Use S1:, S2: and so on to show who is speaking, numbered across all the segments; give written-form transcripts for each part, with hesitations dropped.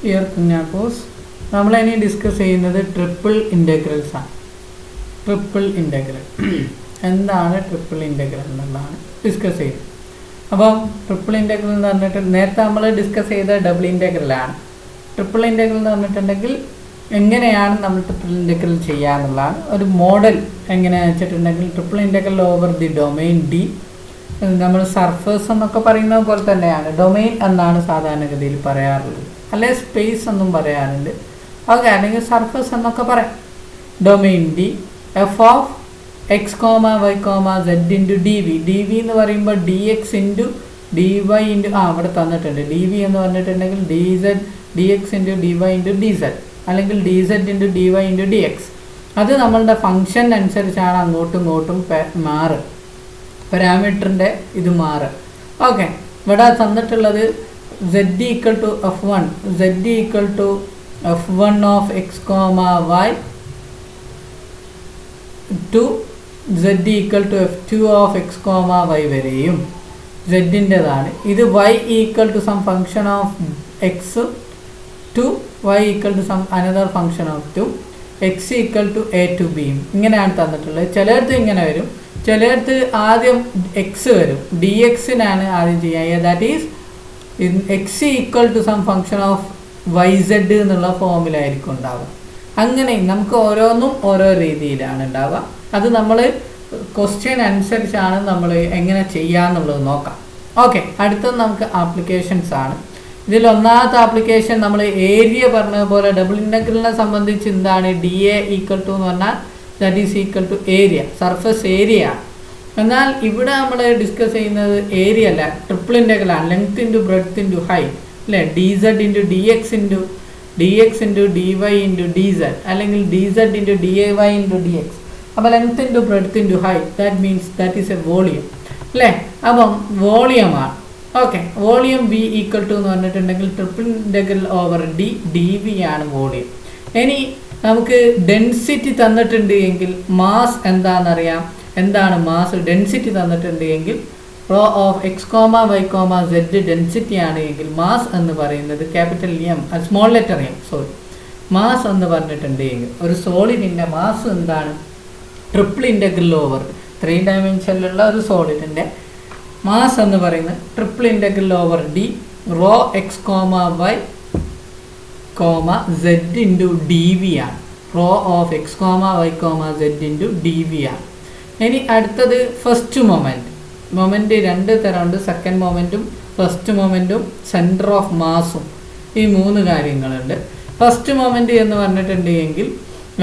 S1: Dear കുഞ്ഞാക്കോസ്, നമ്മളിനി discuss ചെയ്യുന്നത് triple integrals ആണ്. ട്രിപ്പിൾ ഇൻ്റഗ്രൽ എന്താണ് ട്രിപ്പിൾ ഇൻ്റഗ്രൽ എന്നുള്ളതാണ് ഡിസ്കസ് ചെയ്യുന്നത്. അപ്പം ട്രിപ്പിൾ ഇൻ്റഗ്രൽ എന്ന് പറഞ്ഞിട്ട് നേരത്തെ നമ്മൾ ഡിസ്കസ് ചെയ്ത ഡബിൾ ഇൻ്റഗ്രലാണ്. ട്രിപ്പിൾ ഇൻ്റഗ്രൽ എന്ന് പറഞ്ഞിട്ടുണ്ടെങ്കിൽ എങ്ങനെയാണ് നമ്മൾ ട്രിപ്പിൾ ഇൻ്റഗ്രൽ ചെയ്യുക എന്നുള്ളതാണ്. ഒരു മോഡൽ എങ്ങനെയാണെന്ന് വെച്ചിട്ടുണ്ടെങ്കിൽ triple integral over the domain D, നമ്മൾ സർഫേസ് എന്നൊക്കെ പറയുന്നത് പോലെ തന്നെയാണ്. ഡൊമെയിൻ എന്നാണ് സാധാരണഗതിയിൽ പറയാറുള്ളത്, അല്ലെ സ്പേസ് എന്നും പറയാറുണ്ട്. ഓക്കെ, അല്ലെങ്കിൽ സർഫേസ് എന്നൊക്കെ പറയാം. Domain d f of x comma y comma z into d v. D v എന്ന് പറയുമ്പോൾ d x into d y into അവിടെ തന്നിട്ടുണ്ട്. ഡി വി എന്ന് പറഞ്ഞിട്ടുണ്ടെങ്കിൽ d z d x into d y into d z, അല്ലെങ്കിൽ d z into d y into d x. അത് നമ്മളുടെ function അനുസരിച്ചാണ് അങ്ങോട്ടും ഇങ്ങോട്ടും മാറുക, പാരാമീറ്ററിൻ്റെ ഇത് മാറുക. ഓക്കെ, ഇവിടെ തന്നിട്ടുള്ളത് z equal to f one, z equal to f one of x comma y to z equal to f two of x comma y വരെയും സെഡിൻ്റെതാണ്. ഇത് y equal to some function of x to y equal to some another function of to x equal to a to ബിയും ഇങ്ങനെയാണ് തന്നിട്ടുള്ളത്. ചിലയിടത്ത് ഇങ്ങനെ വരും, ചിലയിടത്ത് ആദ്യം എക്സ് വരും. ഡി എക്സിനാണ് ആദ്യം ചെയ്യുക, that is x equal to some function of y z എന്നുള്ള ഫോമിലായിരിക്കും ഉണ്ടാവുക. അങ്ങനെ നമുക്ക് ഓരോന്നും ഓരോ രീതിയിലാണ് ഉണ്ടാവുക. അത് നമ്മൾ ക്വസ്റ്റ്യൻ അനുസരിച്ചാണ് നമ്മൾ എങ്ങനെ ചെയ്യാന്നുള്ളത് നോക്കാം. ഓക്കെ, അടുത്തത് നമുക്ക് ആപ്ലിക്കേഷൻസ് ആണ്. ഇതിൽ ഒന്നാമത്തെ ആപ്ലിക്കേഷൻ നമ്മൾ ഏരിയ പറഞ്ഞതുപോലെ ഡബിൾ ഇൻ്റഗ്രലിനെ സംബന്ധിച്ച് എന്താണ് ഡി എ ഈക്വൽ ടു എന്ന് പറഞ്ഞാൽ that is equal to area, surface area. എന്നാൽ ഇവിടെ നമ്മൾ ഡിസ്കസ് ചെയ്യുന്നത് ഏരിയ അല്ല, ട്രിപ്പിൾ ഇൻ്റഗ്രലാണ്. Length into breadth into height, അല്ലേ? D z into d x into d x into d y into d z, അല്ലെങ്കിൽ d z into d a y into d x. അപ്പോൾ length into breadth into height, that means that is a volume, അല്ലേ? അപ്പം വോളിയമാണ്. Okay, volume v equal to എന്ന് പറഞ്ഞിട്ടുണ്ടെങ്കിൽ triple integral over d, d v ആണ് volume. ഇനി നമുക്ക് density തന്നിട്ടുണ്ട് എങ്കിൽ മാസ് എന്താണെന്നറിയാം. എന്താണ് മാസ്? ഡെൻസിറ്റി തന്നിട്ടുണ്ട് എങ്കിൽ rho of x comma y comma z density ആണ് എങ്കിൽ മാസ് എന്ന് പറയുന്നത് capital M, small letter m, mass എന്ന് പറഞ്ഞിട്ടുണ്ട് എങ്കിൽ ഒരു സോളിഡിൻ്റെ മാസ് എന്താണ്? ട്രിപ്പിൾ ഇൻ്റഗ്രൽ ഓവർ 3 ഡയമെൻഷനിലുള്ള ഒരു സോളിഡിൻ്റെ മാസ് എന്ന് പറയുന്നത് triple integral over d rho x comma y comma z into d v ആണ്. Rho of x comma y comma z into d v ആണ്. ഇനി അടുത്തത് ഫസ്റ്റ് മൊമെൻറ്റ് രണ്ട് തരമുണ്ട്. സെക്കൻഡ് മൊമെൻറ്റും ഫസ്റ്റ് മൊമെൻറ്റും സെൻറ്റർ ഓഫ് മാസും, ഈ 3 കാര്യങ്ങളുണ്ട്. ഫസ്റ്റ് മൊമെൻറ്റ് എന്ന് പറഞ്ഞിട്ടുണ്ട് എങ്കിൽ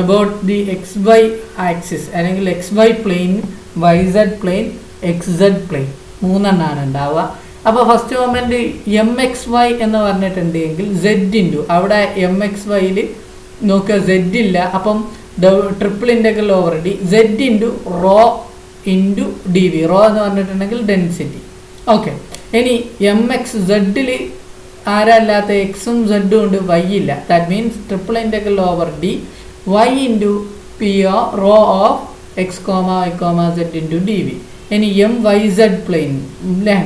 S1: about the x y axis, അല്ലെങ്കിൽ x y plane, y z plane, x z plane, 3 ഉണ്ടാവുക. അപ്പോൾ first moment m x y എന്ന് പറഞ്ഞിട്ടുണ്ട് എങ്കിൽ സെഡ് ഇൻറ്റു, അവിടെ എം എക്സ് വൈയിൽ നോക്കുക സെഡ് ഇല്ല, അപ്പം triple integral over d z into rho into d v. Rho എന്ന് പറഞ്ഞിട്ടുണ്ടെങ്കിൽ ഡെൻസിറ്റി. ഓക്കെ, ഇനി എം എക്സ് സെഡിൽ ആരല്ലാത്ത എക്സും സെഡും ഉണ്ട്, വൈ ഇല്ല. That means triple integral over d y into p o rho of x comma y comma z into d v. ഇനി m y z plane, അല്ലേ?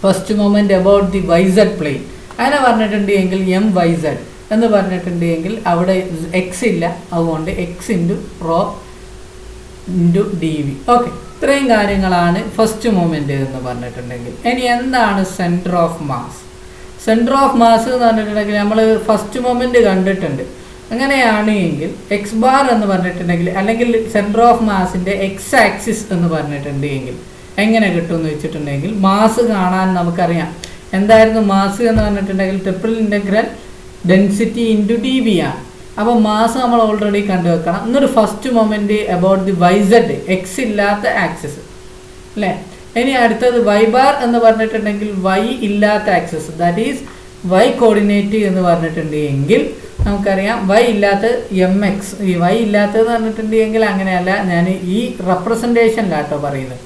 S1: First moment about the y z plane അങ്ങനെ പറഞ്ഞിട്ടുണ്ട് എങ്കിൽ M y Z എന്ന് പറഞ്ഞിട്ടുണ്ട് എങ്കിൽ അവിടെ x ഇല്ല, അതുകൊണ്ട് x into rho into d v. Okay, ഇത്രയും കാര്യങ്ങളാണ് ഫസ്റ്റ് മൊമെൻറ്റ് എന്ന് പറഞ്ഞിട്ടുണ്ടെങ്കിൽ. ഇനി എന്താണ് centre of mass? Centre of mass എന്ന് പറഞ്ഞിട്ടുണ്ടെങ്കിൽ നമ്മൾ ഫസ്റ്റ് മൊമെൻറ്റ് കണ്ടിട്ടുണ്ട്. അങ്ങനെയാണ് എങ്കിൽ എക്സ് ബാർ എന്ന് പറഞ്ഞിട്ടുണ്ടെങ്കിൽ, അല്ലെങ്കിൽ സെൻറ്റർ ഓഫ് മാസിൻ്റെ എക്സ് ആക്സിസ് എന്ന് പറഞ്ഞിട്ടുണ്ട് എങ്കിൽ എങ്ങനെ കിട്ടുമെന്ന് വെച്ചിട്ടുണ്ടെങ്കിൽ മാസ് കാണാൻ നമുക്കറിയാം. എന്തായിരുന്നു മാസ് എന്ന് പറഞ്ഞിട്ടുണ്ടെങ്കിൽ triple integral density into d v ആണ്. അപ്പോൾ മാസ് നമ്മൾ ഓൾറെഡി കണ്ടുവെക്കണം. എന്നൊരു first moment about the y z, x ഇല്ലാത്ത ആക്സിസ്, അല്ലേ? ഇനി അടുത്തത് വൈ ബാർ എന്ന് പറഞ്ഞിട്ടുണ്ടെങ്കിൽ വൈ ഇല്ലാത്ത axis, that is y coordinate എന്ന് പറഞ്ഞിട്ടുണ്ട് എങ്കിൽ നമുക്കറിയാം വൈ ഇല്ലാത്ത എം എക്സ്. ഈ വൈ ഇല്ലാത്തതെന്ന് പറഞ്ഞിട്ടുണ്ടെങ്കിൽ അങ്ങനെയല്ല, ഞാൻ ഈ റെപ്രസെൻറ്റേഷനിലാട്ടോ പറയുന്നത്.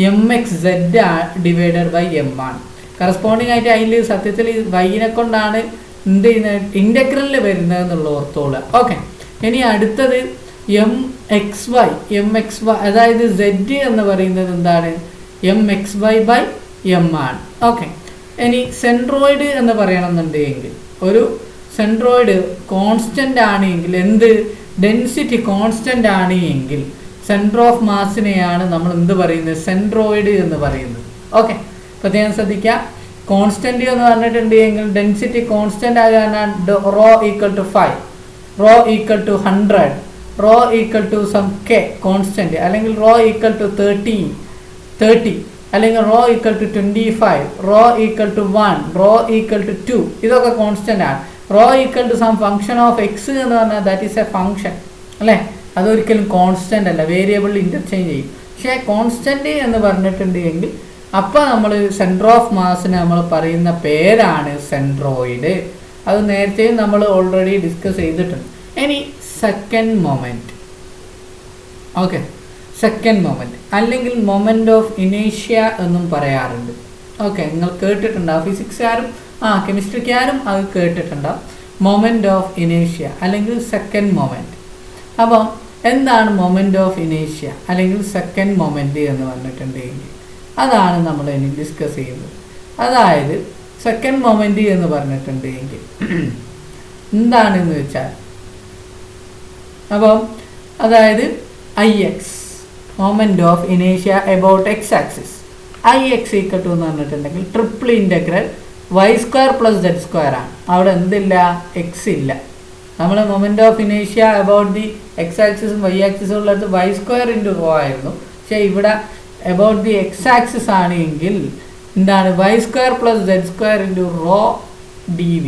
S1: M x z divided by m ആണ്. കറസ്പോണ്ടിങ് ആയിട്ട് അതിൽ സത്യത്തിൽ വൈനെ കൊണ്ടാണ് എന്ത് ചെയ്യുന്നത് ഇൻ്റഗ്രലിൽ വരുന്നത് എന്നുള്ള ഓർത്തോളുക. ഓക്കെ, ഇനി അടുത്തത് എം എക്സ് വൈ, അതായത് സെഡ് എന്ന് പറയുന്നത് എന്താണ്? M x y by m ആണ്. ഓക്കെ, ഇനി സെൻട്രോയിഡ് എന്ന് പറയണമെന്നുണ്ടെങ്കിൽ ഒരു സെൻട്രോയിഡ് കോൺസ്റ്റൻ്റ് ആണ് എങ്കിൽ, എന്ത് ഡെൻസിറ്റി കോൺസ്റ്റൻ്റ് ആണ് എങ്കിൽ സെൻറ്റർ ഓഫ് മാസിനെയാണ് നമ്മൾ എന്ത് പറയുന്നത്, സെൻട്രോയിഡ് എന്ന് പറയുന്നത്. ഓക്കെ, പ്രത്യേകം ശ്രദ്ധിക്കുക. കോൺസ്റ്റൻ്റ് എന്ന് പറഞ്ഞിട്ടുണ്ട് എങ്കിൽ ഡെൻസിറ്റി കോൺസ്റ്റൻ്റ് ആകാനാണ് rho equal to 5, rho equal to 100, rho equal to some k constant, അല്ലെങ്കിൽ റോ ഈക്വൽ ടു 30, അല്ലെങ്കിൽ rho equal to 25, rho equal to 1, rho equal to 2. ഇതൊക്കെ കോൺസ്റ്റൻ്റ് ആണ്. Rho equal to some function of x എന്ന് പറഞ്ഞാൽ that is A function അല്ലേ, അതൊരിക്കലും constant അല്ല, variable interchange ചെയ്യും. പക്ഷേ കോൺസ്റ്റൻ്റ് എന്ന് പറഞ്ഞിട്ടുണ്ട് എങ്കിൽ അപ്പോൾ നമ്മൾ സെൻറ്റർ ഓഫ് മാസിന് നമ്മൾ പറയുന്ന പേരാണ് സെൻട്രോയിഡ്. അത് നേരത്തെയും നമ്മൾ ഓൾറെഡി ഡിസ്കസ് ചെയ്തിട്ടുണ്ട്. ഇനി second moment. Okay, second moment അല്ലെങ്കിൽ മൊമെൻ്റ് ഓഫ് ഇനേഷ്യ എന്നും പറയാറുണ്ട്. ഓക്കെ, നിങ്ങൾ കേട്ടിട്ടുണ്ടാവും, ഫിസിക്സുകാരും കെമിസ്ട്രിക്കാരും അത് കേട്ടിട്ടുണ്ടാവും, മൊമെൻ്റ് ഓഫ് ഇനേഷ്യ അല്ലെങ്കിൽ സെക്കൻഡ് മൊമെൻറ്റ്. അപ്പം എന്താണ് മൊമെൻ്റ് ഓഫ് ഇനേഷ്യ അല്ലെങ്കിൽ സെക്കൻഡ് മൊമെൻറ്റ് എന്ന് പറഞ്ഞിട്ടുണ്ടെങ്കിൽ അതാണ് നമ്മൾ ഇനി ഡിസ്കസ് ചെയ്യുന്നത്. അതായത് സെക്കൻഡ് മൊമെൻറ്റ് എന്ന് പറഞ്ഞിട്ടുണ്ടെങ്കിൽ എന്താണെന്ന് വെച്ചാൽ, അപ്പം അതായത് IX മൊമെൻ്റ് ഓഫ് ഇനേഷ്യ about x axis, IX equal to എന്ന് പറഞ്ഞിട്ടുണ്ടെങ്കിൽ ട്രിപ്പിൾ ഇൻ്റഗ്രൽ y² + z² ആണ്. അവിടെ എന്തില്ല, എക്സ് ഇല്ല. നമ്മൾ മൊമെൻ്റ് ഓഫ് ഇനേഷ്യ അബൌട്ട് ദി എക്സ് ആക്സിസും വൈ ആക്സിസും ഉള്ളത് y² × ρ ആയിരുന്നു. പക്ഷേ ഇവിടെ അബൌട്ട് ദി എക്സ് ആക്സിസ് ആണ് എങ്കിൽ എന്താണ്, y² + z² × ρ dv.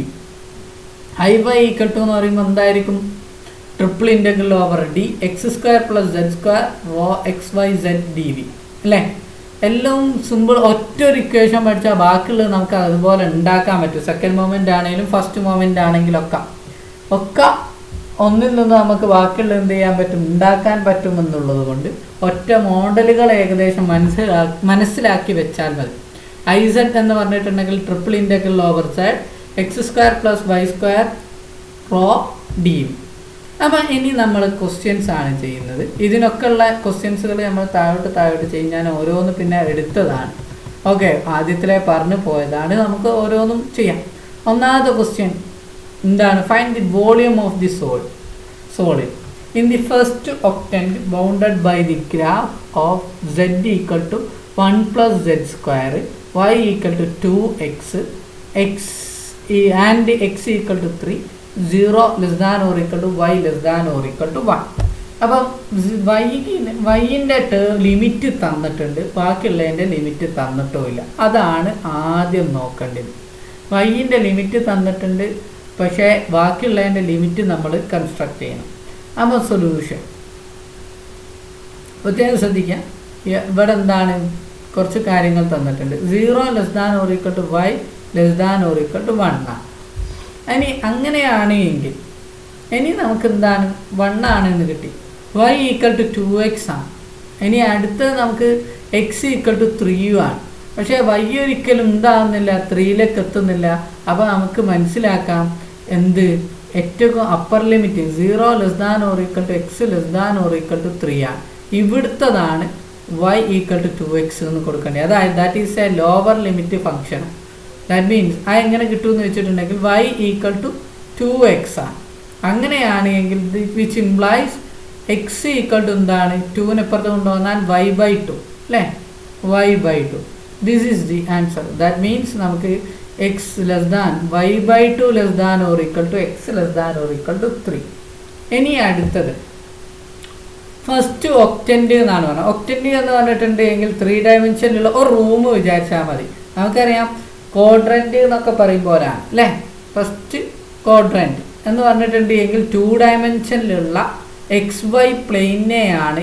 S1: IY equal to എന്ന് പറയുമ്പോൾ എന്തായിരിക്കും, triple integral over dx² + z² ρ xyz dv അല്ലേ. എല്ലാം സിമ്പിൾ, ഒറ്റ ഒരു ഇക്വേഷൻ പഠിച്ചാൽ ബാക്കിയുള്ളത് നമുക്ക് അതുപോലെ ഉണ്ടാക്കാൻ പറ്റും. സെക്കൻഡ് മൊമെൻ്റ് ആണെങ്കിലും ഫസ്റ്റ് മൊമെൻ്റ് ആണെങ്കിലും ഒക്കെ ഒന്നിൽ നിന്ന് നമുക്ക് ബാക്കിയുള്ളത് എന്ത് ചെയ്യാൻ പറ്റും, ഉണ്ടാക്കാൻ പറ്റും എന്നുള്ളത് കൊണ്ട് ഒറ്റ മോഡലുകൾ ഏകദേശം മനസ്സിലാക്കി വെച്ചാൽ മതി. IZ എന്ന് പറഞ്ഞിട്ടുണ്ടെങ്കിൽ triple integral over z x² + y² ρ dv. അപ്പം ഇനി നമ്മൾ ക്വസ്റ്റ്യൻസ് ആണ് ചെയ്യുന്നത്. ഇതിനൊക്കെ ഉള്ള ക്വസ്റ്റ്യൻസുകൾ നമ്മൾ താഴോട്ട് ചെയ്യും. ഞാൻ ഓരോന്ന് പിന്നെ എടുത്തതാണ്. ഓക്കെ, ആദ്യത്തിലെ പറഞ്ഞു പോയതാണ്, നമുക്ക് ഓരോന്നും ചെയ്യാം. ഒന്നാമത്തെ ക്വസ്റ്റ്യൻ എന്താണ്, find the volume of the solid in the first octant bounded by the graph of z equal to 1 + z², y equal to 2x, and x equal to 3, 0 ≤ y ≤ 1. അപ്പം വൈൻ്റെ ലിമിറ്റ് തന്നിട്ടുണ്ട്, ബാക്കിയുള്ളതിൻ്റെ limit തന്നിട്ടുമില്ല. അതാണ് ആദ്യം നോക്കേണ്ടത്. വൈൻ്റെ limit തന്നിട്ടുണ്ട്, പക്ഷേ ബാക്കിയുള്ളതിൻ്റെ limit നമ്മൾ construct ചെയ്യണം. അപ്പോൾ സൊല്യൂഷൻ പ്രത്യേകം ശ്രദ്ധിക്കാം. ഇവിടെ എന്താണ്, കുറച്ച് കാര്യങ്ങൾ തന്നിട്ടുണ്ട്. 0 ≤ y ≤ 1 ആണ്. ഇനി അങ്ങനെയാണ് എങ്കിൽ ഇനി നമുക്ക് എന്താണ്, 1 ആണെന്ന് കിട്ടി. y ഈക്വൽ ടു 2x ആണ്. ഇനി അടുത്തത് നമുക്ക് x ഈക്വൽ ടു 3 ആണ്. പക്ഷേ y ഒരിക്കലും എന്താകുന്നില്ല, 3ലേക്ക് എത്തുന്നില്ല. അപ്പോൾ നമുക്ക് മനസ്സിലാക്കാം എന്ത്, ഏറ്റവും അപ്പർ ലിമിറ്റ് 0 ≤ x ≤ 3 ആണ്. ഇവിടുത്തതാണ് y ഈക്വൽ ടു 2x എന്ന് കൊടുക്കേണ്ടത്. അതായത് that is A lower limit function. That means അത് എങ്ങനെ കിട്ടുമെന്ന് വെച്ചിട്ടുണ്ടെങ്കിൽ y ഈക്വൽ ടു 2x ആണ്. അങ്ങനെയാണെങ്കിൽ which implies x equal to എന്താണ്, 2ന് ഇപ്പുറത്ത് കൊണ്ടുവന്നാൽ y/2 അല്ലേ, y/2. This is the answer. That means നമുക്ക് x y/2 ≤ x ≤ 3. ഇനി അടുത്തത് ഫസ്റ്റ് ഒക്ടന്റ് എന്നാണ് പറഞ്ഞത്. ഒക്ടന്റ് എന്ന് പറഞ്ഞിട്ടുണ്ടെങ്കിൽ 3 ഡയമെൻഷനിലുള്ള ഒരു റൂം വിചാരിച്ചാൽ മതി. നമുക്കറിയാം ക്വാഡ്രന്റ് എന്നൊക്കെ പറയുമ്പോഴാണ് അല്ലേ. ഫസ്റ്റ് ക്വാഡ്രന്റ് എന്ന് പറഞ്ഞിട്ടുണ്ടെങ്കിൽ 2 ഡയമെൻഷനിലുള്ള XY പ്ലെയിനെയാണ്,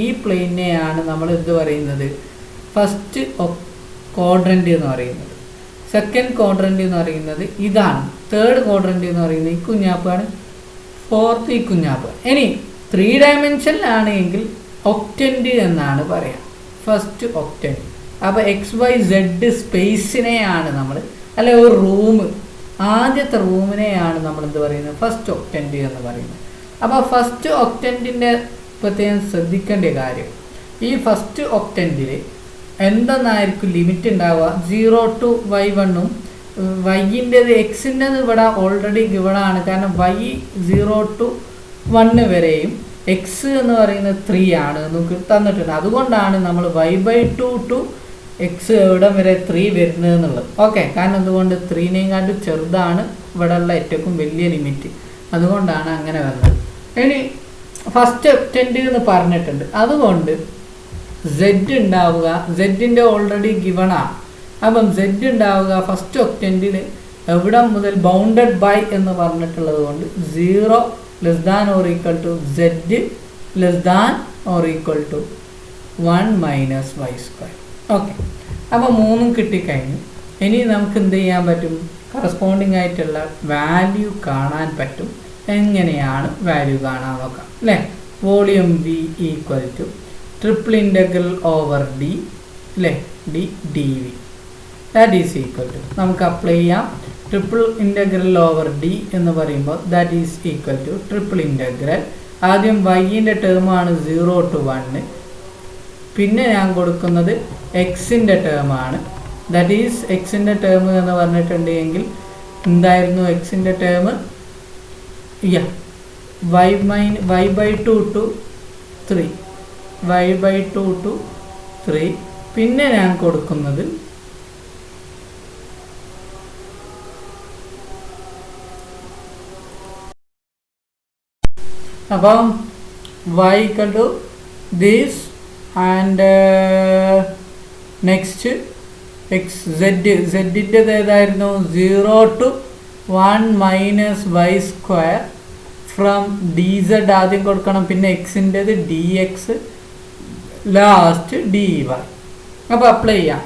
S1: ഈ പ്ലെയിനെയാണ് നമ്മൾ എന്ത് പറയുന്നത്, ഫസ്റ്റ് ക്വാഡ്രന്റ് എന്ന് പറയുന്നത്. സെക്കൻഡ് ക്വാഡ്രന്റ് എന്ന് പറയുന്നത് ഇതാണ്. തേർഡ് ക്വാഡ്രന്റ് എന്ന് പറയുന്നത് ഈ കുഞ്ഞാപ്പാണ്. ഫോർത്ത് ഈ കുഞ്ഞാപ്പ്. ഇനി 3 ഡയമെൻഷനിലാണ് എങ്കിൽ ഒക്ടന്റ് എന്നാണ് പറയാം, ഫസ്റ്റ് ഒക്ടന്റ്. അപ്പോൾ XYZ സ്പേസിനെയാണ് നമ്മൾ, അല്ലെ ഒരു റൂം, ആദ്യത്തെ റൂമിനെയാണ് നമ്മൾ എന്ത് പറയുന്നത്, ഫസ്റ്റ് ഒക്ടന്റ് എന്ന് പറയുന്നത്. അപ്പോൾ ഫസ്റ്റ് ഒക്ടന്റിൻ്റെ പ്രത്യേകം ശ്രദ്ധിക്കേണ്ട കാര്യം, ഈ ഫസ്റ്റ് ഒക്ടന്റിൽ എന്തെന്നായിരിക്കും ലിമിറ്റ് ഉണ്ടാവുക, 0 to y1 ഉം വൈൻ്റേത് എക്സിൻ്റെത് ഇവിടെ ഓൾറെഡി ഗിവണാണ്. കാരണം y 0 to 1 വരെയും എക്സ് എന്ന് പറയുന്നത് 3 ആണ് നമുക്ക് തന്നിട്ടുണ്ട്. അതുകൊണ്ടാണ് നമ്മൾ y/2 ടു എക്സ് എവിടം വരെ 3 വരുന്നത് എന്നുള്ളത്. ഓക്കെ, കാരണം എന്തുകൊണ്ട് 3-നേക്കാട്ടും ചെറുതാണ് ഇവിടെ ഉള്ള ഏറ്റവും വലിയ ലിമിറ്റ്, അതുകൊണ്ടാണ് അങ്ങനെ വന്നത്. ഇനി ഫസ്റ്റ് ഒക്ടൻ്റ് എന്ന് പറഞ്ഞിട്ടുണ്ട്, അതുകൊണ്ട് z ഉണ്ടാവുക, z ഓൾറെഡി ഗിവണാണ്. അപ്പം z ഉണ്ടാവുക ഫസ്റ്റ് ഒക്ടൻ്റിൽ എവിടെ മുതൽ ബൗണ്ടഡ് ബൈ എന്ന് പറഞ്ഞിട്ടുള്ളത് കൊണ്ട് 0 less than or equal to z less than or equal to 1 minus y². Okay, അപ്പോൾ 3 കിട്ടിക്കഴിഞ്ഞു. ഇനി നമുക്ക് എന്ത് ചെയ്യാൻ പറ്റും? കറസ്പോണ്ടിങ് ആയിട്ടുള്ള വാല്യൂ കാണാൻ പറ്റും. എങ്ങനെയാണ് വാല്യൂ കാണാൻ നോക്കാം അല്ലേ? Volume v equal to triple integral over d അല്ലേ, dv that is equal to നമുക്ക് അപ്ലൈ ചെയ്യാം. ട്രിപ്പിൾ ഇൻ്റഗ്രൽ ഓവർ d എന്ന് പറയുമ്പോൾ that is equal to triple integral, ആദ്യം y-ൻ്റെ ടേമാണ് 0 to 1, പിന്നെ ഞാൻ കൊടുക്കുന്നത് എക്സിൻ്റെ ടേമാണ്. ദാറ്റ് ഈസ് എക്സിൻ്റെ ടേം എന്ന് പറഞ്ഞിട്ടുണ്ടെങ്കിൽ എന്തായിരുന്നു എക്സിൻ്റെ term? y/2 to 3, y/2 to 3. പിന്നെ ഞാൻ കൊടുക്കുന്നത് അപ്പം y equal to this and next x സെഡിൻ്റെ ഏതായിരുന്നു? 0 to 1 minus y² from dz ആദ്യം കൊടുക്കണം, പിന്നെ എക്സിൻ്റെത് dx, ലാസ്റ്റ് dy. അപ്പോൾ അപ്ലൈ ചെയ്യാം.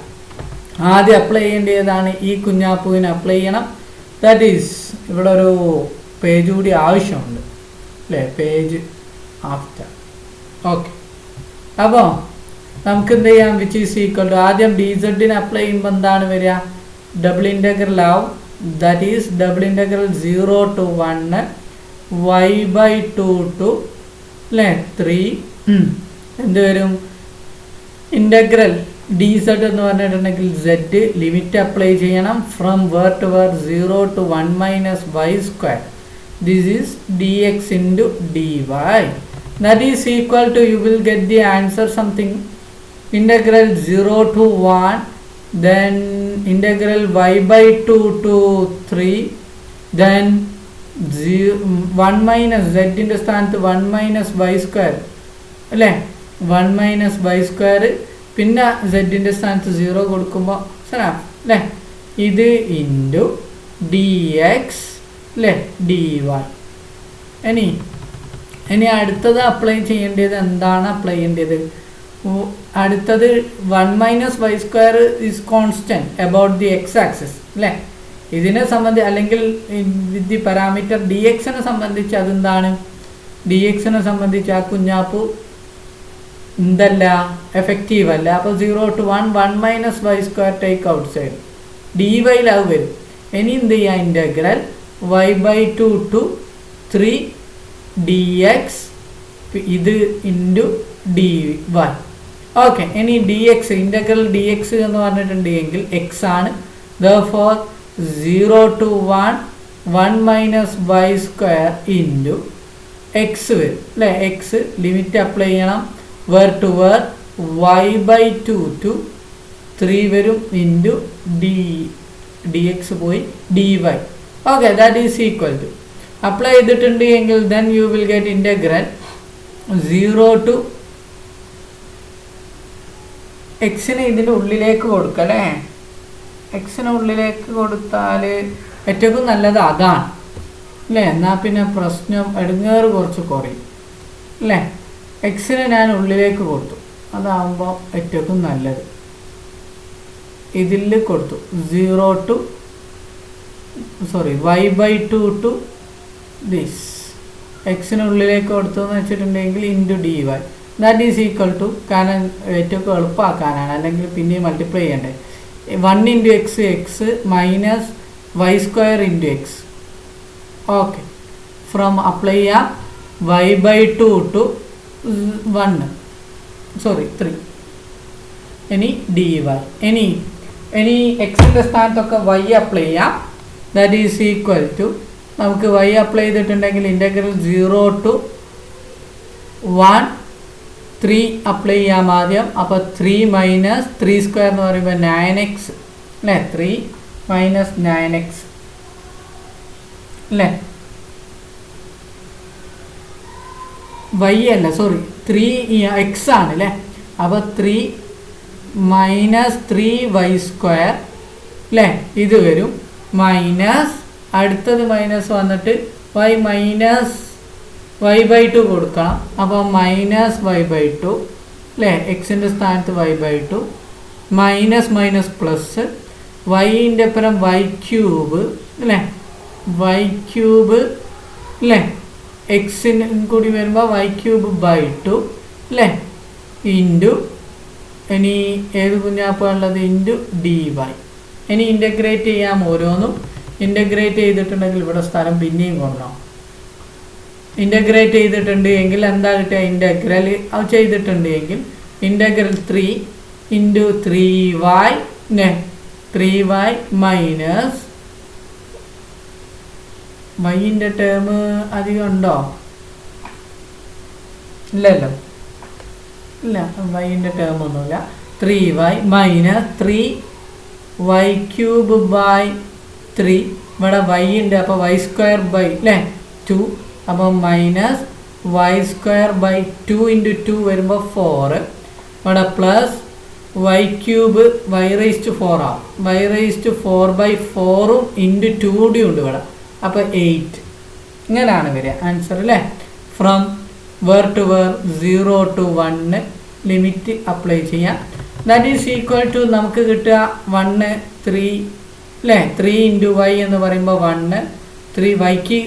S1: ആദ്യം അപ്ലൈ ചെയ്യേണ്ടതാണ് ഈ കുഞ്ഞാപ്പുവിന് അപ്ലൈ ചെയ്യണം. ദാറ്റ് ഈസ് ഇവിടെ ഒരു പേജ് കൂടി ആവശ്യമുണ്ട് അല്ലേ, പേജ് ആഫ്റ്റർ. ഓക്കെ, അപ്പോൾ നമുക്ക് എന്ത് ചെയ്യാം? വിച്ച് ഈസ് ഈക്വൽ ടു ആദ്യം dz-ന് അപ്ലൈ ചെയ്യുമ്പോൾ എന്താണ് വരിക? ഡബിൾ ഇൻ്റഗ്രൽ ആവും. That is double integral 0 to 1 y/2 to അല്ലേ 3 എന്ത് വരും? ഇൻ്റഗ്രൽ dz എന്ന് പറഞ്ഞിട്ടുണ്ടെങ്കിൽ z ലിമിറ്റ് അപ്ലൈ ചെയ്യണം. From where to where 0 to 1 minus y². This is dx into dy. That is equal to, you will get the answer something, integral 0 to 1, then integral y/2 to 3, then 1 minus z ൻ്റെ സ്ഥാനത്ത് 1 minus y² അല്ലേ, 1 minus y², പിന്നെ z ൻ്റെ സ്ഥാനത്ത് 0 കൊടുക്കുമ്പോൾ അല്ലേ, ഇത് into dx അല്ലേ dy. ഇനി അടുത്തത് അപ്ലൈ ചെയ്യേണ്ടത് എന്താണ്? അപ്ലൈ ചെയ്യേണ്ടത് അടുത്തത് 1 minus y² is constant about the X axis അല്ലേ. ഇതിനെ സംബന്ധിച്ച് അല്ലെങ്കിൽ വിത്ത് ദി പാരാമീറ്റർ dx-നെ സംബന്ധിച്ച് അതെന്താണ്? dx-നെ സംബന്ധിച്ച് ആ കുഞ്ഞാപ്പു എന്തല്ല, എഫക്റ്റീവ് അല്ല. അപ്പോൾ 0 to 1 1 minus y² take out side, dy-ലാവ് വരും. ഇനി എന്ത് ചെയ്യുക? ഇൻ്റഗ്രൽ y/2 to 3 dx, ഇത് ഇൻറ്റു dy. ഓക്കെ, ഇനി dx ഇൻ്റഗ്രൽ dx എന്ന് പറഞ്ഞിട്ടുണ്ടെങ്കിൽ എക്സ് ആണ്. Therefore 0 to 1 1 minus y² into x വരും അല്ലേ. എക്സ് ലിമിറ്റ് അപ്ലൈ ചെയ്യണം. Where to where y/2 to 3 വരും ഇൻറ്റു dx പോയി dy. Okay, that is equal to apply ചെയ്തിട്ടുണ്ട് എങ്കിൽ then you will get integral 0 to എക്സിന് ഇതിൻ്റെ ഉള്ളിലേക്ക് കൊടുക്കല്ലേ. എക്സിന് ഉള്ളിലേക്ക് കൊടുത്താൽ ഏറ്റവും നല്ലത് അതാണ് അല്ലേ. എന്നാൽ പിന്നെ പ്രശ്നം എടുങ്ങേറ് കുറച്ച് കുറയും അല്ലേ. എക്സിന് ഞാൻ ഉള്ളിലേക്ക് കൊടുത്തു, അതാകുമ്പോൾ ഏറ്റവും നല്ലത്. ഇതിൽ കൊടുത്തു 0 to y/2 to ദിസ്, എക്സിനുള്ളിലേക്ക് കൊടുത്തു എന്ന് വെച്ചിട്ടുണ്ടെങ്കിൽ into dy. That is equal to, കാരണം ഏറ്റവും എളുപ്പമാക്കാനാണ്, അല്ലെങ്കിൽ പിന്നെയും മൾട്ടിപ്ലൈ ചെയ്യണ്ടേ. 1 into x x minus y² into x. Okay, from apply ചെയ്യാം y/2 to 3. ഇനി dy. ഇനി ഇനി എക്സിൻ്റെ സ്ഥാനത്തൊക്കെ വൈ അപ്ലൈ ചെയ്യാം. ദാറ്റ് ഈസ് ഈക്വൽ ടു നമുക്ക് വൈ അപ്ലൈ ചെയ്തിട്ടുണ്ടെങ്കിൽ ഇൻ്റഗ്രൽ 0 to 1 3 അപ്ലൈ ചെയ്യാം ആദ്യം. അപ്പോൾ 3 മൈനസ് 3 സ്ക്വയർ എന്ന് പറയുമ്പോൾ 9x അല്ലേ, 3 മൈനസ് 9x അല്ലേ, വൈ അല്ല സോറി 3x ആണ് അല്ലേ. അപ്പോൾ 3 മൈനസ് 3y സ്ക്വയർ അല്ലേ, ഇത് വരും. മൈനസ് അടുത്തത് മൈനസ് വന്നിട്ട് y മൈനസ് y/2 കൊടുക്കണം. അപ്പോൾ മൈനസ് y/2 അല്ലേ, എക്സിൻ്റെ സ്ഥാനത്ത് y/2 മൈനസ് മൈനസ് പ്ലസ് വൈൻ്റെ അപ്പുറം y³ അല്ലേ, y³ അല്ലേ, എക്സിന് കൂടി വരുമ്പോൾ y³/2 അല്ലേ, ഇൻറ്റു ഇനി ഏത് കുഞ്ഞാപ്പുള്ളത് ഇൻറ്റു dy. ഇനി ഇൻ്റഗ്രേറ്റ് ചെയ്യാം ഓരോന്നും. ഇൻ്റഗ്രേറ്റ് ചെയ്തിട്ടുണ്ടെങ്കിൽ ഇവിടെ സ്ഥലം പിന്നെയും കൊണ്ടോ. ഇൻ്റഗ്രേറ്റ് ചെയ്തിട്ടുണ്ട് എങ്കിൽ എന്താ കിട്ടുക, ഇൻ്റഗ്രൽ അത് ചെയ്തിട്ടുണ്ട് എങ്കിൽ integral 3 into 3y 3y minus വൈൻ്റെ ടേം അധികം ഉണ്ടോ, ഇല്ലല്ലോ, ഇല്ല വൈൻ്റെ ടേം ഒന്നുമില്ല. 3y മൈനസ് 3y³/3 ഇവിടെ y ഉണ്ട്. അപ്പോൾ y²/2 അപ്പോൾ മൈനസ് y²/2 ഇൻറ്റു 2 വരുമ്പോൾ 4 ഇവിടെ പ്ലസ് y³ y⁴ ആവും. y⁴/4 ഇൻറ്റു 2 ഉണ്ട് ഇവിടെ. അപ്പോൾ 8 ഇങ്ങനെയാണ് വരിക ആൻസർ അല്ലേ. From where to where 0 to 1 limit apply ചെയ്യാം. ദാറ്റ് ഈസ് ഈക്വൽ ടു നമുക്ക് കിട്ടുക 1 3 അല്ലേ, 3 ഇൻറ്റു y എന്ന് പറയുമ്പോൾ 1 3 വൈക്ക്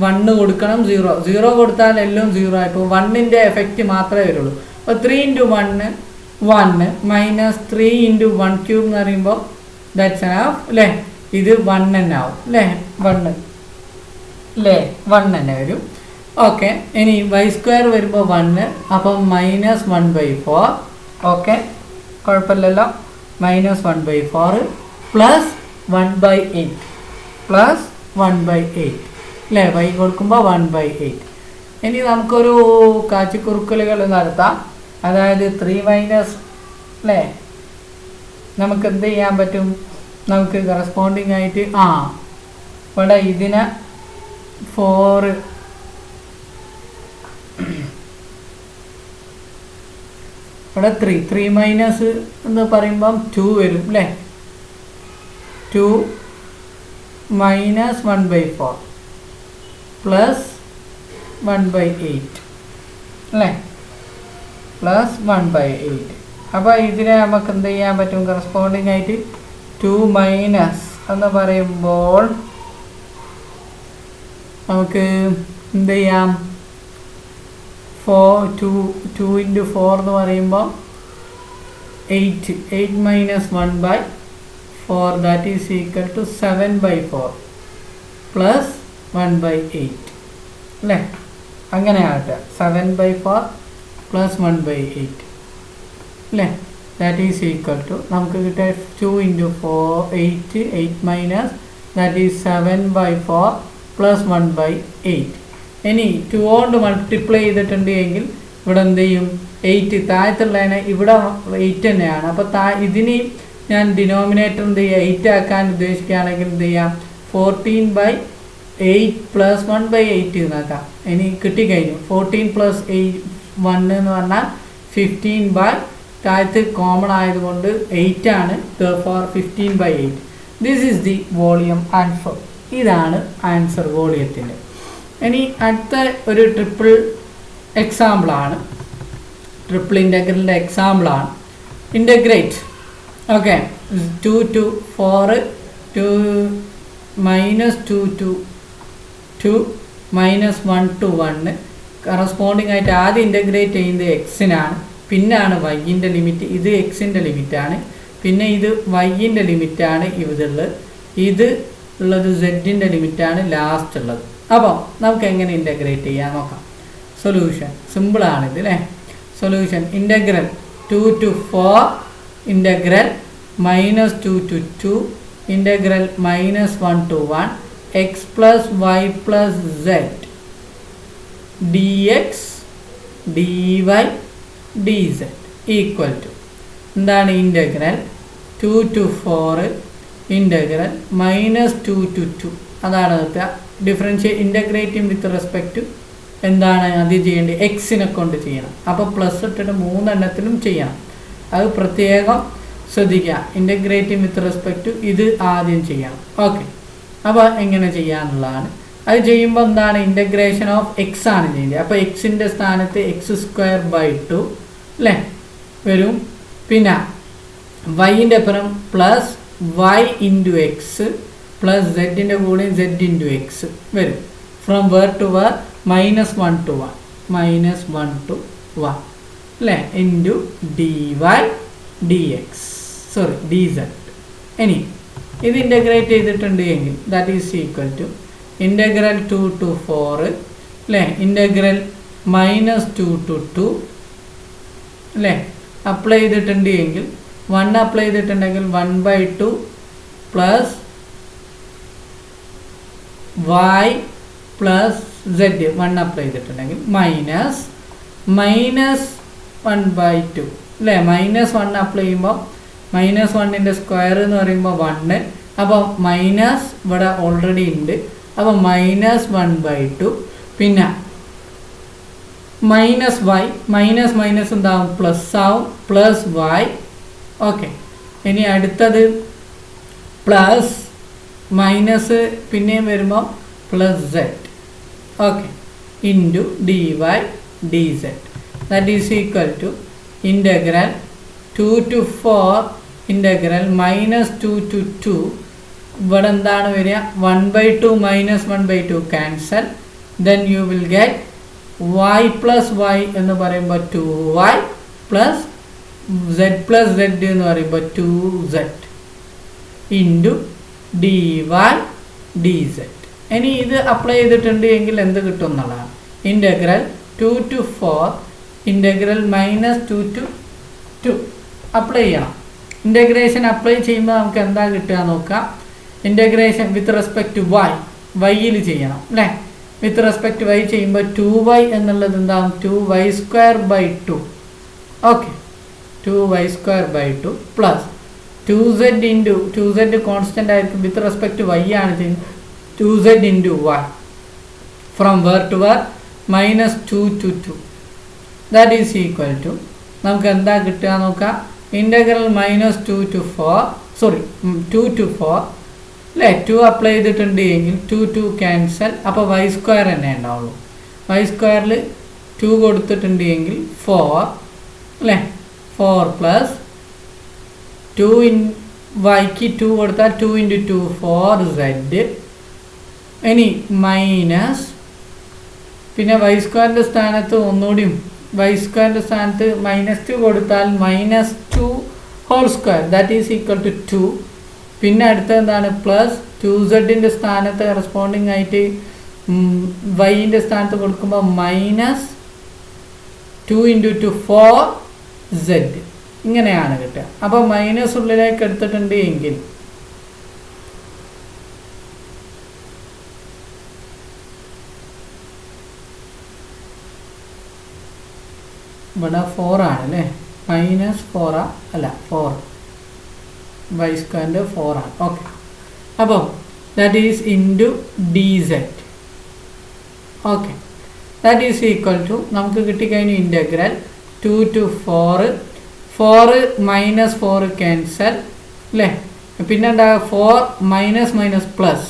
S1: 1 കൊടുക്കണം, 0 കൊടുത്താൽ എല്ലാം 0 ആയിപ്പോൾ 1ൻ്റെ എഫക്റ്റ് മാത്രമേ വരുള്ളൂ. അപ്പോൾ 3 ഇൻറ്റു 1 1 മൈനസ് 3 ഇൻറ്റു 1³ എന്ന് പറയുമ്പോൾ ദാറ്റ്സ് എനഫ് അല്ലേ, ഇത് 1 തന്നെ ആവും അല്ലേ, 1 അല്ലേ, 1 തന്നെ വരും. ഓക്കെ, ഇനി y² വരുമ്പോൾ 1 അപ്പം മൈനസ് 1/4 ഓക്കെ കുഴപ്പമില്ലല്ലോ, മൈനസ് 1/4 പ്ലസ് 1/8 പ്ലസ് 1/8 അല്ലേ, y കൊടുക്കുമ്പോൾ 1/8. ഇനി നമുക്കൊരു കാച്ചിക്കുറുക്കലുകൾ നടത്താം. അതായത് 3 മൈനസ് അല്ലേ, നമുക്ക് എന്ത് ചെയ്യാൻ പറ്റും, നമുക്ക് കറസ്പോണ്ടിങ് ആയിട്ട് ഇവിടെ ഇതിനെ 4 ഇവിടെ 3 മൈനസ് എന്ന് പറയുമ്പം 2 വരും അല്ലേ, 2 മൈനസ് 1/4 പ്ലസ് 1/8 അല്ലേ, പ്ലസ് 1/8. അപ്പോൾ ഇതിനെ നമുക്ക് എന്ത് ചെയ്യാൻ പറ്റും, കറസ്പോണ്ടിങ് ആയിട്ട് 2 മൈനസ് എന്ന് പറയുമ്പോൾ നമുക്ക് എന്ത് ചെയ്യാം, 2 ഇൻറ്റു 4 എന്ന് പറയുമ്പോൾ 8 minus 1/4 that is equal to 7/4 plus 1/8 അല്ലേ, അങ്ങനെ ആകട്ടെ 7/4 പ്ലസ് 1/8 അല്ലേ, ദാറ്റ് ഈസ് ഈക്വൽ ടു നമുക്ക് കിട്ടിയ 2 into 8 minus that is 7/4 plus 1/8. ഇനി 2 കൊണ്ട് മൾട്ടിപ്ലൈ ചെയ്തിട്ടുണ്ട് എങ്കിൽ ഇവിടെ എന്ത് ചെയ്യും, 8 താഴത്തുള്ളതിനെ ഇവിടെ 8 തന്നെയാണ്. അപ്പോൾ ഇതിന് ഞാൻ ഡിനോമിനേറ്റർ എന്ത് ചെയ്യുക, 8 ആക്കാൻ ഉദ്ദേശിക്കുകയാണെങ്കിൽ എന്ത് ചെയ്യാം, 14/8 പ്ലസ് 1/8 എന്നാക്കാം. ഇനി കിട്ടിക്കഴിഞ്ഞു 14 പ്ലസ് 1 എന്ന് പറഞ്ഞാൽ 15 താഴത്ത് കോമൺ ആയതുകൊണ്ട് 8 ആണ്. therefore 15/8 this is the volume answer. ഇതാണ് ആൻസർ വോളിയത്തിൻ്റെ. ഇനി അടുത്ത ഒരു ട്രിപ്പിൾ എക്സാമ്പിളാണ്, ട്രിപ്പിൾ ഇൻ്റഗ്രലിൻ്റെ എക്സാമ്പിളാണ്. Integrate okay 2 to 4 2 minus 2 to 2 minus 1 to 1 corresponding ആയിട്ട് ആദ്യം ഇൻ്റഗ്രേറ്റ് ചെയ്യുന്നത് എക്സിനാണ്, പിന്നാണ് വൈൻ്റെ ലിമിറ്റ്. ഇത് എക്സിൻ്റെ ലിമിറ്റാണ്, പിന്നെ ഇത് വൈൻ്റെ ലിമിറ്റാണ് ഇതുള്ളത്, ഇത് ഉള്ളത് സെഡിൻ്റെ ലിമിറ്റാണ് ലാസ്റ്റ് ഉള്ളത്. അപ്പോൾ നമുക്ക് എങ്ങനെ ഇൻ്റഗ്രേറ്റ് ചെയ്യാൻ നോക്കാം. സൊല്യൂഷൻ സിമ്പിളാണിത് അല്ലേ. Solution integral 2 to 4 integral minus 2 to 2 integral minus 1 to 1 x plus y plus z dx dy dz equal to എന്താണ് integral 2 to 4 integral minus 2 to 2 അതാണ് കിട്ടുക. Differentiate integrating with respect to എന്താണ് അത് ചെയ്യേണ്ടത് എക്സിനെ കൊണ്ട് ചെയ്യണം. അപ്പോൾ പ്ലസ് ഇട്ടിട്ട് 3 എണ്ണത്തിലും ചെയ്യണം. അത് പ്രത്യേകം ശ്രദ്ധിക്കുക. ഇൻ്റഗ്രേറ്റിംഗ് വിത്ത് റെസ്പെക്ട് ടു ഇത് ആദ്യം ചെയ്യണം. ഓക്കെ, അപ്പോൾ എങ്ങനെ ചെയ്യാനുള്ളതാണ്. അത് ചെയ്യുമ്പോൾ എന്താണ് ഇൻ്റഗ്രേഷൻ ഓഫ് എക്സ് ആണ് ചെയ്യുന്നത്. അപ്പോൾ എക്സിൻ്റെ സ്ഥാനത്ത് x²/2 അല്ലേ വരും. പിന്നെ വൈൻ്റെ അപ്പുറം plus y into x plus സെഡിൻ്റെ കൂടെ z ഇൻറ്റു എക്സ് വരും. From where to where -1 to 1 -1 to 1 അല്ലേ into dy dx sorry dz. ഇനി ഇത് ഇൻ്റഗ്രേറ്റ് ചെയ്തിട്ടുണ്ട് എങ്കിൽ that is equal to integral 2 to 4 അല്ലേ ഇൻ്റഗ്രൽ -2 to 2 അല്ലേ അപ്ലൈ ചെയ്തിട്ടുണ്ട് എങ്കിൽ 1 അപ്ലൈ ചെയ്തിട്ടുണ്ടെങ്കിൽ 1/2 plus y plus z 1 apply ചെയ്തിട്ടുണ്ടെങ്കിൽ മൈനസ് -1/2 അല്ലേ -1 അപ്ലൈ ചെയ്യുമ്പോൾ -1ൻ്റെ സ്ക്വയർ എന്ന് പറയുമ്പോൾ 1. അപ്പോൾ മൈനസ് ഇവിടെ ഓൾറെഡി ഉണ്ട്. അപ്പോൾ -1/2 പിന്നെ മൈനസ് y മൈനസ് എന്താവും പ്ലസ് ആവും പ്ലസ് y. ഓക്കെ, ഇനി അടുത്തത് പ്ലസ് മൈനസ് പിന്നെയും വരുമ്പോൾ plus z. Okay, into dy dz that is equal to integral 2 to 4 integral -2 to 2 ഇവിടെ എന്താണ് വരിക 1/2 -1/2 cancel. Then you will get y plus y എന്ന് പറയുമ്പോൾ 2y plus z plus z എന്ന് പറയുമ്പോൾ 2z ഇൻറ്റു dy dz. ഇനി ഇത് apply ചെയ്തിട്ടുണ്ട് എങ്കിൽ എന്ത് കിട്ടും എന്നുള്ളതാണ്. Integral 2 to 4 integral -2 to 2 apply ചെയ്യണം. ഇൻ്റഗ്രേഷൻ അപ്ലൈ ചെയ്യുമ്പോൾ നമുക്ക് എന്താ കിട്ടുക നോക്കാം. ഇൻ്റഗ്രേഷൻ വിത്ത് റെസ്പെക്ട് ടു വൈയിൽ ചെയ്യണം അല്ലേ. വിത്ത് റെസ്പെക്ട് ടു y ചെയ്യുമ്പോൾ 2y എന്നുള്ളത് എന്താകും 2y²/2. Okay, 2y²/2 plus 2z into 2z constant ആയിരിക്കും. വിത്ത് റെസ്പെക്ട് ടു y ആണ് ചെയ്യുന്നത് 2z into y from where to where -2 to 2 that is equal to നമുക്ക് എന്താ കിട്ടുക നോക്കാം. ഇൻ്റഗ്രൽ -2 to 4 സോറി 2 to 4 അല്ലേ 2 അപ്ലൈ ചെയ്തിട്ടുണ്ട് എങ്കിൽ 2 ക്യാൻസൽ. അപ്പോൾ y² തന്നെ ഉണ്ടാവുള്ളൂ. y² 2 കൊടുത്തിട്ടുണ്ട് എങ്കിൽ 4 അല്ലേ 4 പ്ലസ് 2 yക്ക് 2 കൊടുത്താൽ 2 ഇൻറ്റു 2 4z. ഇനി മൈനസ് പിന്നെ y² സ്ഥാനത്ത് ഒന്നുകൂടിയും y² സ്ഥാനത്ത് -2 കൊടുത്താൽ -2 whole square that is equal to 2. പിന്നെ അടുത്തത് എന്താണ് പ്ലസ് 2z സ്ഥാനത്ത് കറസ്പോണ്ടിങ് ആയിട്ട് വൈൻ്റെ സ്ഥാനത്ത് കൊടുക്കുമ്പോൾ -2 ഇൻറ്റു 2 4z ഇങ്ങനെയാണ് കിട്ടുക. അപ്പോൾ മൈനസ് ഉള്ളിലേക്ക് എടുത്തിട്ടുണ്ട് എങ്കിൽ ഇവിടെ 4 ആണ് അല്ലേ -4 അല്ല 4 y² 4 ആണ്. ഓക്കെ, അപ്പോൾ that is into dz. Okay, that is equal to നമുക്ക് കിട്ടിക്കഴിഞ്ഞു ഇൻ്റഗ്രൽ 2 to 4 -4 ക്യാൻസൽ അല്ലേ. പിന്നെ ഉണ്ടാകുക 4 - പ്ലസ്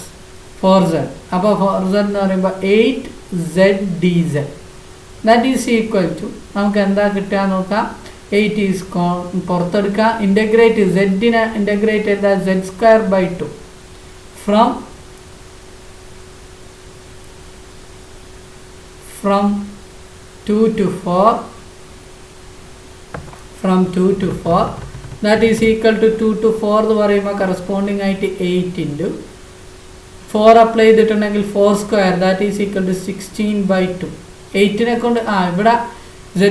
S1: 4z. അപ്പോൾ 4z എന്ന് പറയുമ്പോൾ 8z dz that is equal to നമുക്ക് എന്താ കിട്ടുക നോക്കാം. 8 ഈസ് പുറത്തെടുക്കുക. ഇൻ്റഗ്രേറ്റ് സെഡിനെ ഇൻ്റഗ്രേറ്റ് ചെയ്താൽ z²/2 from 2 to 4 that is equal to 2 to 4 എന്ന് പറയുമ്പോൾ കറസ്പോണ്ടിങ് ആയിട്ട് 8 ഇൻറ്റു 4 അപ്ലൈ ചെയ്തിട്ടുണ്ടെങ്കിൽ 4² ദാറ്റ് ഈസ് ഈക്വൽ ടു 16/2. 8നെ കൊണ്ട് ഇവിടെ z²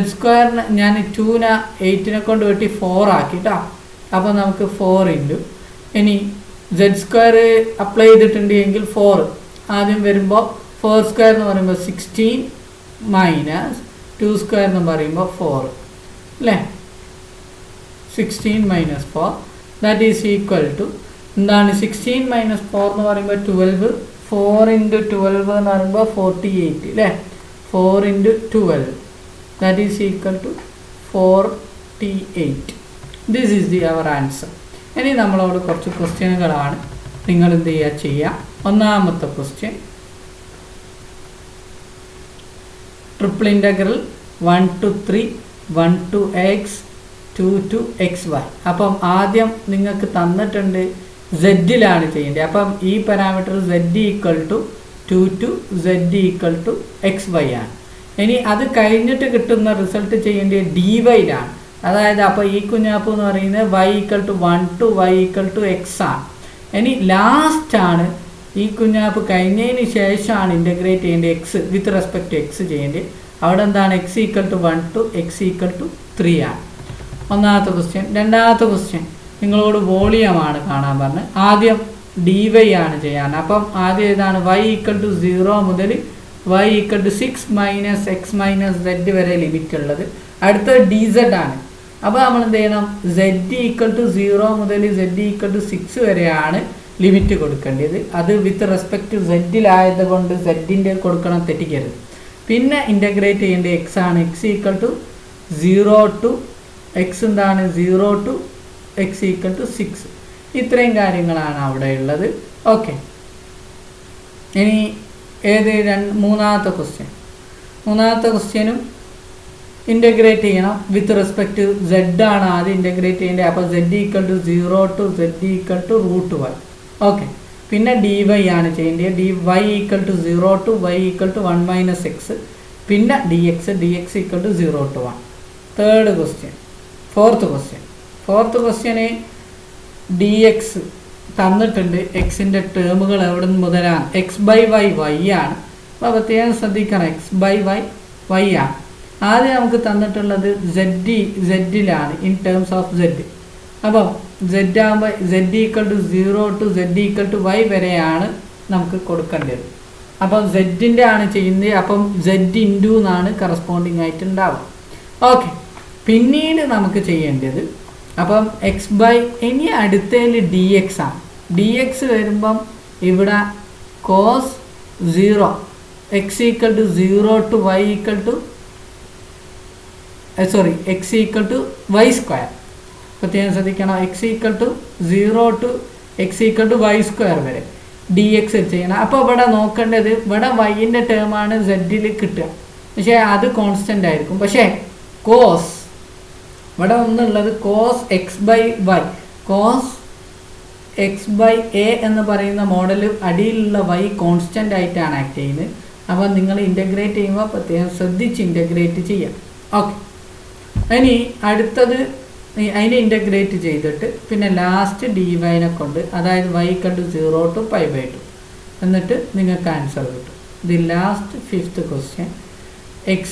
S1: ഞാൻ 2നെ 8നെ കൊണ്ട് വെട്ടി 4 ആക്കി കേട്ടോ. അപ്പോൾ നമുക്ക് 4 ഇൻറ്റു ഇനി z² അപ്ലൈ ചെയ്തിട്ടുണ്ടെങ്കിൽ 4 ആദ്യം വരുമ്പോൾ 4² എന്ന് പറയുമ്പോൾ 16 മൈനസ് 2² എന്ന് പറയുമ്പോൾ 4 അല്ലേ 16 minus 4 that is equal to എന്താണ് 16 മൈനസ് 4 എന്ന് പറയുമ്പോൾ 12 4 ഇൻറ്റു 12 എന്ന് പറയുമ്പോൾ 48 അല്ലേ 4 into 12 that is equal to 48. This is our answer. ഇനി നമ്മളോട് കുറച്ച് ക്വസ്റ്റ്യനുകളാണ്, നിങ്ങൾ എന്ത് ചെയ്യുക. ഒന്നാമത്തെ question triple integral 1 to 3 1 to x 2 to xy. അപ്പം ആദ്യം നിങ്ങൾക്ക് തന്നിട്ടുണ്ട് സെഡിലാണ് ചെയ്യേണ്ടത്. അപ്പം ഈ parameter z equal to 2 to z equal to xy ആണ്. ഇനി അത് കഴിഞ്ഞിട്ട് കിട്ടുന്ന റിസൾട്ട് ചെയ്യേണ്ടത് dy-ലാണ്. അതായത് അപ്പോൾ ഈ കുഞ്ഞാപ്പ് എന്ന് പറയുന്നത് y equal to 1 to y equal to x ആണ്. ഇനി ലാസ്റ്റാണ് ഈ കുഞ്ഞാപ്പ് കഴിഞ്ഞതിന് ശേഷമാണ് ഇൻ്റഗ്രേറ്റ് ചെയ്യേണ്ടത് x with respect to x ചെയ്യേണ്ടത്. അവിടെ എന്താണ് x equal to 1 to x equal to 3 ആണ്. ഒന്നാമത്തെ ക്വസ്റ്റ്യൻ. രണ്ടാമത്തെ ക്വസ്റ്റ്യൻ നിങ്ങളോട് വോളിയമാണ് കാണാൻ പറഞ്ഞത്. ആദ്യം dy ആണ് ചെയ്യാൻ. അപ്പം ആദ്യം ഏതാണ് y ഈക്വൽ ടു 0 മുതൽ y equal to 6 minus x minus z വരെ ലിമിറ്റ് ഉള്ളത്. അടുത്തത് dz ആണ്. അപ്പോൾ നമ്മൾ എന്ത് ചെയ്യണം z ഈക്വൽ ടു 0 മുതൽ z ഈക്വൽ ടു 6 വരെയാണ് ലിമിറ്റ് കൊടുക്കേണ്ടത്. അത് വിത്ത് റെസ്പെക്ട് ടു z-ലായത് കൊണ്ട് z-ൻ്റെ കൊടുക്കണം, തെറ്റിക്കരുത്. പിന്നെ ഇൻ്റഗ്രേറ്റ് ചെയ്യേണ്ടത് x ആണ്. x equal to 0 to x എന്താണ് 0 ടു x ഈക്വൽ ടു 6. ഇത്രയും കാര്യങ്ങളാണ് അവിടെ ഉള്ളത്. ഓക്കെ, ഇനി മൂന്നാമത്തെ ക്വസ്റ്റ്യൻ. മൂന്നാമത്തെ ക്വസ്റ്റ്യനും ഇൻ്റഗ്രേറ്റ് ചെയ്യണം വിത്ത് റെസ്പെക്ട് ടു z ആണ് ആദ്യം ഇൻ്റഗ്രേറ്റ് ചെയ്യേണ്ടത്. അപ്പോൾ z equal to 0 to z equal to √y. Okay, പിന്നെ dy ആണ് ചെയ്യേണ്ടത്. dy equal to 0 to y equal to 1 minus x, പിന്നെ dx equal to 0 to 1. Third question. Fourth ക്വസ്റ്റ്യന് dx തന്നിട്ടുണ്ട്. എക്സിൻ്റെ ടേമുകൾ എവിടെ നിന്ന് മുതലാണ് x/y y ആണ്. അപ്പോൾ പ്രത്യേകം ശ്രദ്ധിക്കണം, x/y y ആണ്. ആദ്യം നമുക്ക് തന്നിട്ടുള്ളത് z-ലാണ് ഇൻ ടേംസ് ഓഫ് z. അപ്പോൾ z ആകുമ്പോൾ z equal to 0 to z equal to y വരെയാണ് നമുക്ക് കൊടുക്കേണ്ടത്. അപ്പം z-ൻ്റെ ആണ് ചെയ്യുന്നത്. അപ്പം z ഇൻറ്റു എന്നാണ് കറസ്പോണ്ടിങ് ആയിട്ട് ഉണ്ടാവുക. ഓക്കെ, പിന്നീട് നമുക്ക് ചെയ്യേണ്ടത് അപ്പം ഇനി അടുത്തതിൽ dx ആണ്. dx വരുമ്പം ഇവിടെ cos 0 x equal to 0 to y equal to x equal to y². പ്രത്യേകം ശ്രദ്ധിക്കണം, x equal to 0 to x equal to y² വരെ dx ചെയ്യണം. അപ്പോൾ ഇവിടെ നോക്കേണ്ടത് ഇവിടെ y-ൻ്റെ ടേമാണ് z-ൽ കിട്ടുക, പക്ഷേ അത് കോൺസ്റ്റൻ്റ് ആയിരിക്കും. പക്ഷേ കോസ് ഇവിടെ ഒന്നുള്ളത് cos x/y, cos x/a എന്ന് പറയുന്ന മോഡൽ അടിയിലുള്ള y കോൺസ്റ്റൻ്റ് ആയിട്ടാണ് ആക്ട് ചെയ്യുന്നത്. അപ്പോൾ നിങ്ങൾ ഇൻ്റഗ്രേറ്റ് ചെയ്യുമ്പോൾ പ്രത്യേകം ശ്രദ്ധിച്ച് ഇൻ്റഗ്രേറ്റ് ചെയ്യാം. ഓക്കെ, ഇനി അടുത്തത് അതിനെ ഇൻ്റഗ്രേറ്റ് ചെയ്തിട്ട് പിന്നെ ലാസ്റ്റ് dy-നെ കൊണ്ട്, അതായത് y ഈക്വൽ ടു 0 ടു π/2, എന്നിട്ട് നിങ്ങൾക്ക് ആൻസർ കിട്ടും. The last fifth question x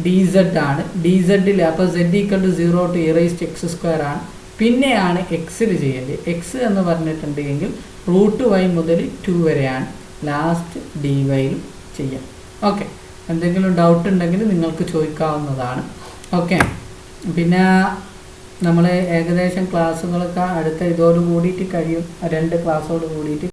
S1: dz ആണ്. dz-ൽ അപ്പോൾ z equal to 0 to e⁻x² ആണ്. പിന്നെയാണ് എക്സിൽ ചെയ്യേണ്ടത്. എക്സ് എന്ന് പറഞ്ഞിട്ടുണ്ടെങ്കിൽ √y മുതൽ 2 വരെയാണ്. ലാസ്റ്റ് dy-ലും ചെയ്യാം. ഓക്കെ, എന്തെങ്കിലും ഡൗട്ട് ഉണ്ടെങ്കിൽ നിങ്ങൾക്ക് ചോദിക്കാവുന്നതാണ്. ഓക്കെ, പിന്നെ നമ്മൾ ഏകദേശം ക്ലാസ്സുകളൊക്കെ അടുത്ത ഇതോട് കൂടിയിട്ട് കഴിയും, 2 ക്ലാസ്സോട് കൂടിയിട്ട്